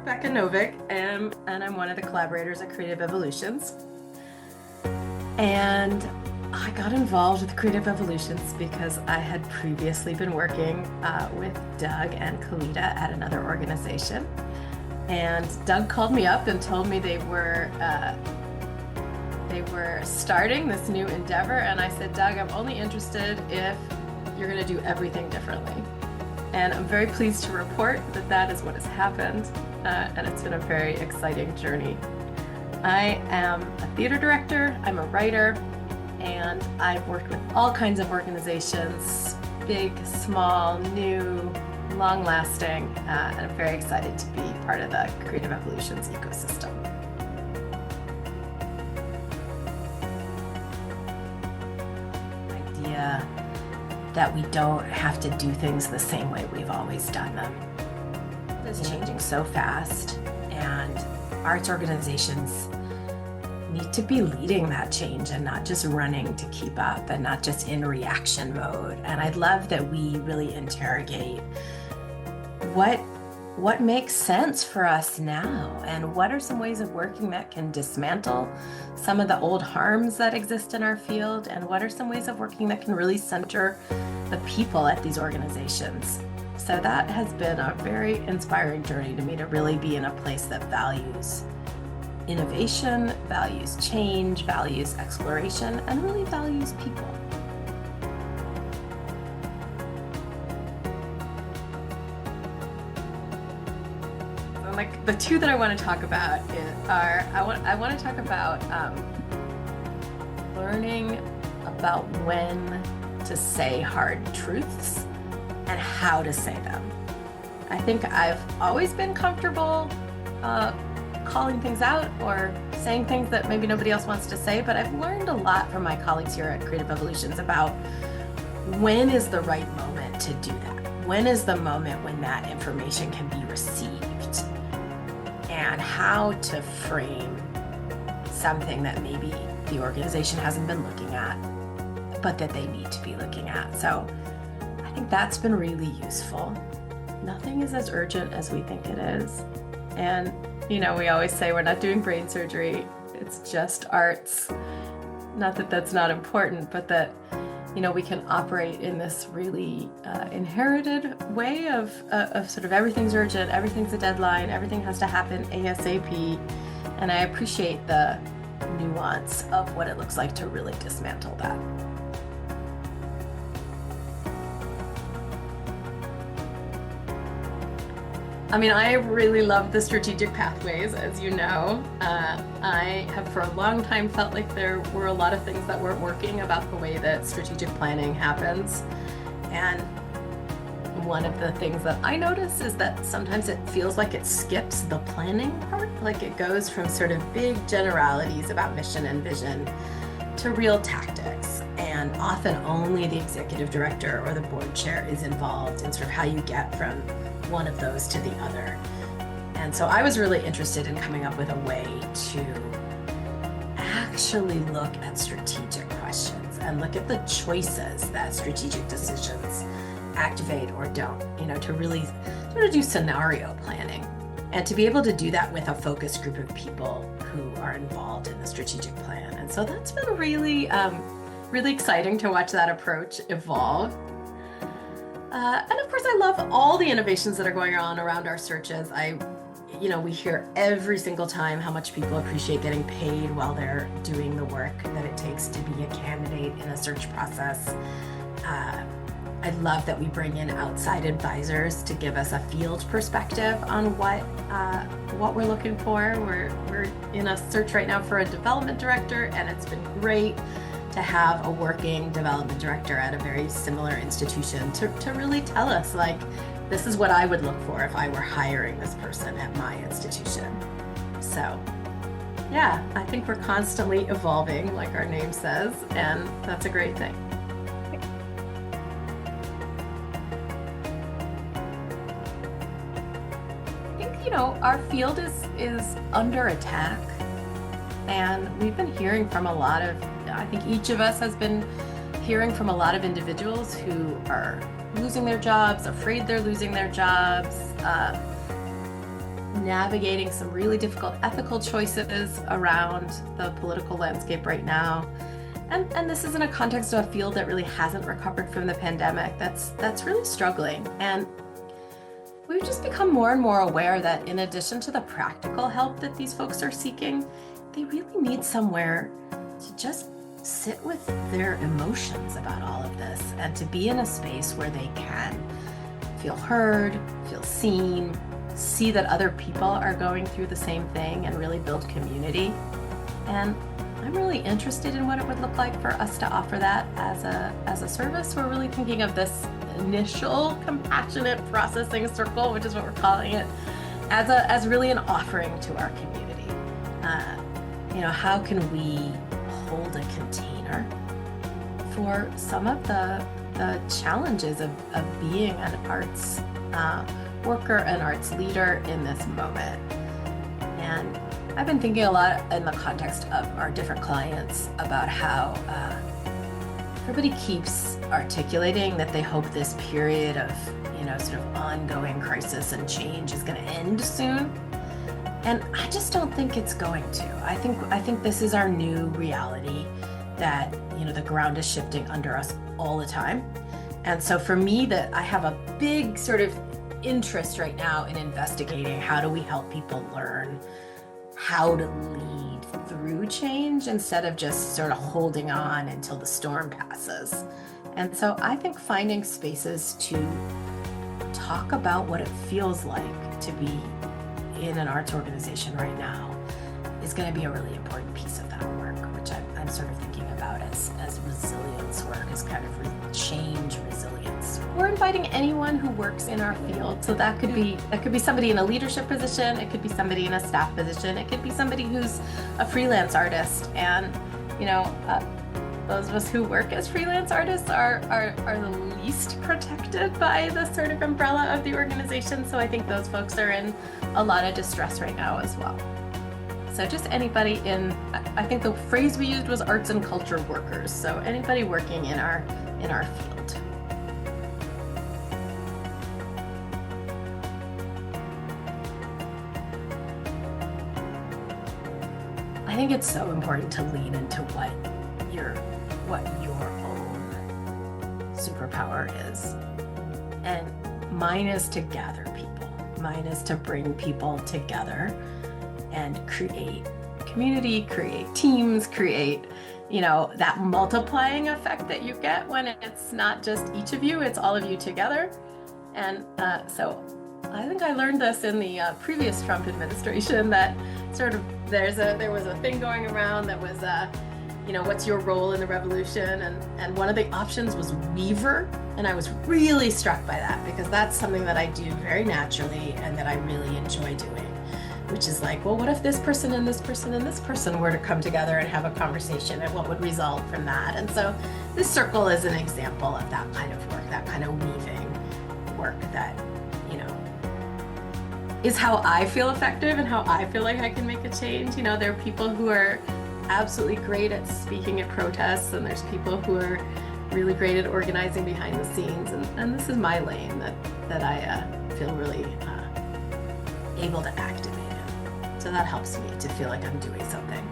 Rebecca Novick, and I'm one of the collaborators at Creative Evolutions. And I got involved with Creative Evolutions because I had previously been working with Doug and Kalita at another organization. And Doug called me up and told me they were starting this new endeavor. And I said, Doug, I'm only interested if you're going to do everything differently. And I'm very pleased to report that that is what has happened. And it's been a very exciting journey. I am a theater director, I'm a writer, and I've worked with all kinds of organizations, big, small, new, long-lasting, and I'm very excited to be part of the Creative Evolutions ecosystem. Idea that we don't have to do things the same way we've always done them. It's changing so fast, and arts organizations need to be leading that change and not just running to keep up and not just in reaction mode. And I'd love that we really interrogate what makes sense for us now, and what are some ways of working that can dismantle some of the old harms that exist in our field, and what are some ways of working that can really center the people at these organizations. So that has been a very inspiring journey to me, to really be in a place that values innovation, values change, values exploration, and really values people. Like the two that I want to talk about are, I want to talk about learning about when to say hard truths and how to say them. I think I've always been comfortable calling things out or saying things that maybe nobody else wants to say, but I've learned a lot from my colleagues here at Creative Evolutions about when is the right moment to do that. When is the moment when that information can be received, and how to frame something that maybe the organization hasn't been looking at, but that they need to be looking at. So I think that's been really useful. Nothing is as urgent as we think it is. And, you know, we always say we're not doing brain surgery, it's just arts. Not that that's not important, but that, you know, we can operate in this really inherited way of sort of everything's urgent, everything's a deadline, everything has to happen ASAP. And I appreciate the nuance of what it looks like to really dismantle that. I mean, I really love the strategic pathways, as you know. I have for a long time felt like there were a lot of things that weren't working about the way that strategic planning happens. And one of the things that I notice is that sometimes it feels like it skips the planning part, like it goes from sort of big generalities about mission and vision to real tactics. And often only the executive director or the board chair is involved in sort of how you get from one of those to the other. And so I was really interested in coming up with a way to actually look at strategic questions and look at the choices that strategic decisions activate or don't, you know, to really sort of do scenario planning, and to be able to do that with a focus group of people who are involved in the strategic plan. And so that's been really, really exciting to watch that approach evolve. And of course, I love all the innovations that are going on around our searches. We hear every single time how much people appreciate getting paid while they're doing the work that it takes to be a candidate in a search process. I love that we bring in outside advisors to give us a field perspective on what we're looking for. We're in a search right now for a development director, and it's been great to have a working development director at a very similar institution to really tell us, like, this is what I would look for if I were hiring this person at my institution. So yeah, I think we're constantly evolving, like our name says, and that's a great thing. I think, you know, our field is under attack, and we've been hearing from a lot of, I think each of us has been hearing from a lot of individuals who are losing their jobs, afraid they're losing their jobs, navigating some really difficult ethical choices around the political landscape right now. And this is in a context of a field that really hasn't recovered from the pandemic, that's really struggling. And we've just become more and more aware that in addition to the practical help that these folks are seeking, they really need somewhere to just sit with their emotions about all of this and to be in a space where they can feel heard, feel seen, see that other people are going through the same thing and really build community. And I'm really interested in what it would look like for us to offer that as a service. We're really thinking of this initial compassionate processing circle, which is what we're calling it, as really an offering to our community. How can we hold a container for some of the challenges of being an arts worker, an arts leader in this moment? And I've been thinking a lot in the context of our different clients about how everybody keeps articulating that they hope this period of, sort of ongoing crisis and change is going to end soon. And I just don't think it's going to. I think this is our new reality, that, the ground is shifting under us all the time. And so for me, that I have a big sort of interest right now in investigating how do we help people learn how to lead through change instead of just sort of holding on until the storm passes. And so I think finding spaces to talk about what it feels like to be in an arts organization right now is going to be a really important piece of that work, which I'm sort of thinking about as resilience work, as kind of change resilience. We're inviting anyone who works in our field. So that could be somebody in a leadership position, it could be somebody in a staff position, it could be somebody who's a freelance artist. And those of us who work as freelance artists are the least protected by the sort of umbrella of the organization. So I think those folks are in a lot of distress right now as well. So just anybody I think the phrase we used was arts and culture workers. So anybody working in our field. I think it's so important to lean into what your own superpower is. And mine is to gather people. Mine is to bring people together and create community, create teams, create, that multiplying effect that you get when it's not just each of you, it's all of you together. And so I think I learned this in the previous Trump administration, that sort of there was a thing going around that was, what's your role in the revolution? And one of the options was weaver. And I was really struck by that, because that's something that I do very naturally and that I really enjoy doing, which is like, well, what if this person and this person and this person were to come together and have a conversation, and what would result from that? And so this circle is an example of that kind of work, that kind of weaving work that, is how I feel effective and how I feel like I can make a change. There are people who are absolutely great at speaking at protests, and there's people who are really great at organizing behind the scenes. And this is my lane that I feel really able to activate in. So that helps me to feel like I'm doing something.